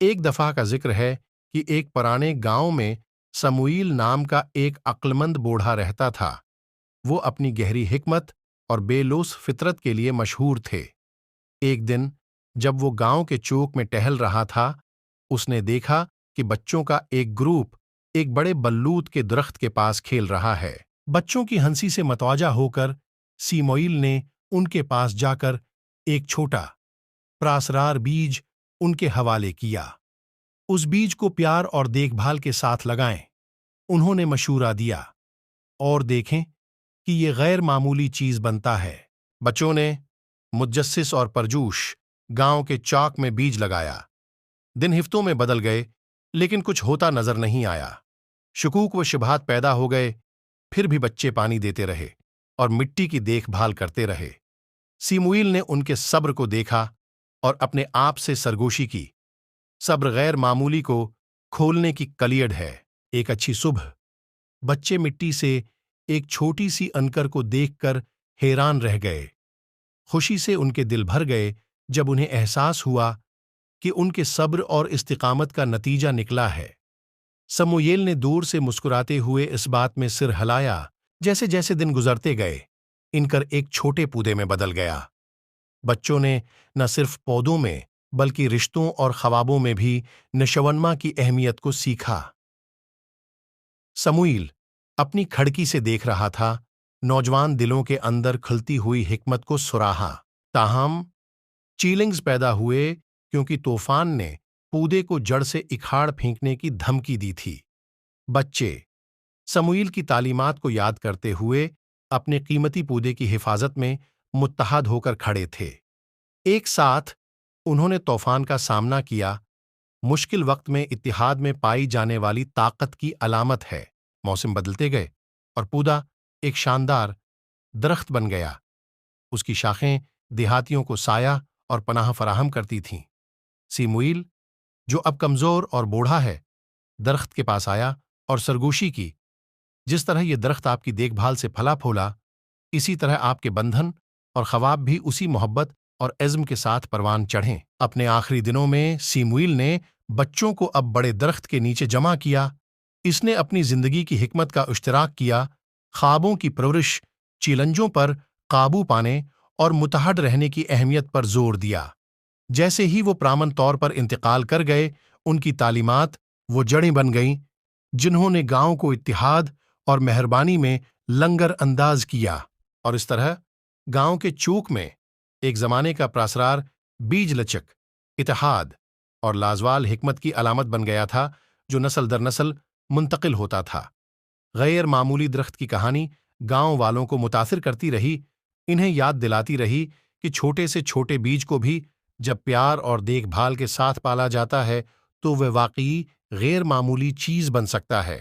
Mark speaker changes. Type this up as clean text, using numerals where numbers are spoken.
Speaker 1: ایک دفعہ کا ذکر ہے کہ ایک پرانے گاؤں میں سموئیل نام کا ایک عقلمند بوڑھا رہتا تھا۔ وہ اپنی گہری حکمت اور بے لوث فطرت کے لیے مشہور تھے۔ ایک دن جب وہ گاؤں کے چوک میں ٹہل رہا تھا، اس نے دیکھا کہ بچوں کا ایک گروپ ایک بڑے بلوط کے درخت کے پاس کھیل رہا ہے۔ بچوں کی ہنسی سے متوجہ ہو کر سیموئیل نے ان کے پاس جا کر ایک چھوٹا پراسرار بیج ان کے حوالے کیا۔ اس بیج کو پیار اور دیکھ بھال کے ساتھ لگائیں۔ انہوں نے مشورہ دیا، اور دیکھیں کہ یہ غیر معمولی چیز بنتا ہے۔ بچوں نے متجسس اور پرجوش گاؤں کے چاک میں بیج لگایا۔ دن ہفتوں میں بدل گئے، لیکن کچھ ہوتا نظر نہیں آیا۔ شکوک و شبہات پیدا ہو گئے، پھر بھی بچے پانی دیتے رہے اور مٹی کی دیکھ بھال کرتے رہے۔ سیموئیل نے ان کے صبر کو دیکھا اور اپنے آپ سے سرگوشی کی، صبر غیر معمولی کو کھولنے کی کلیڈ ہے۔ ایک اچھی صبح بچے مٹی سے ایک چھوٹی سی عنقر کو دیکھ کر حیران رہ گئے۔ خوشی سے ان کے دل بھر گئے جب انہیں احساس ہوا کہ ان کے صبر اور استقامت کا نتیجہ نکلا ہے۔ سموئیل نے دور سے مسکراتے ہوئے اس بات میں سر ہلایا، جیسے جیسے دن گزرتے گئے عنقر ایک چھوٹے پودے میں بدل گیا۔ بچوں نے نہ صرف پودوں میں بلکہ رشتوں اور خوابوں میں بھی نشوونما کی اہمیت کو سیکھا۔ سموئیل اپنی کھڑکی سے دیکھ رہا تھا، نوجوان دلوں کے اندر کھلتی ہوئی حکمت کو سراہا۔ تاہم چیلنجز پیدا ہوئے کیونکہ طوفان نے پودے کو جڑ سے اکھاڑ پھینکنے کی دھمکی دی تھی۔ بچے سموئیل کی تعلیمات کو یاد کرتے ہوئے اپنے قیمتی پودے کی حفاظت میں متحد ہو کر کھڑے تھے۔ ایک ساتھ انہوں نے طوفان کا سامنا کیا۔ مشکل وقت میں اتحاد میں پائی جانے والی طاقت کی علامت ہے۔ موسم بدلتے گئے اور پودا ایک شاندار درخت بن گیا۔ اس کی شاخیں دیہاتیوں کو سایہ اور پناہ فراہم کرتی تھیں۔ سیموئیل، جو اب کمزور اور بوڑھا ہے، درخت کے پاس آیا اور سرگوشی کی، جس طرح یہ درخت آپ کی دیکھ بھال سے پھلا پھولا، اسی طرح آپ کے بندھن اور خواب بھی اسی محبت اور عزم کے ساتھ پروان چڑھیں۔ اپنے آخری دنوں میں سیموئیل نے بچوں کو اب بڑے درخت کے نیچے جمع کیا۔ اس نے اپنی زندگی کی حکمت کا اشتراک کیا، خوابوں کی پرورش، چیلنجوں پر قابو پانے اور متحد رہنے کی اہمیت پر زور دیا۔ جیسے ہی وہ پرامن طور پر انتقال کر گئے، ان کی تعلیمات وہ جڑیں بن گئیں جنہوں نے گاؤں کو اتحاد اور مہربانی میں لنگر انداز کیا، اور اس طرح گاؤں کے چوک میں ایک زمانے کا پراسرار بیج لچک، اتحاد اور لازوال حکمت کی علامت بن گیا تھا، جو نسل در نسل منتقل ہوتا تھا۔ غیر معمولی درخت کی کہانی گاؤں والوں کو متاثر کرتی رہی، انہیں یاد دلاتی رہی کہ چھوٹے سے چھوٹے بیج کو بھی جب پیار اور دیکھ بھال کے ساتھ پالا جاتا ہے تو وہ واقعی غیر معمولی چیز بن سکتا ہے۔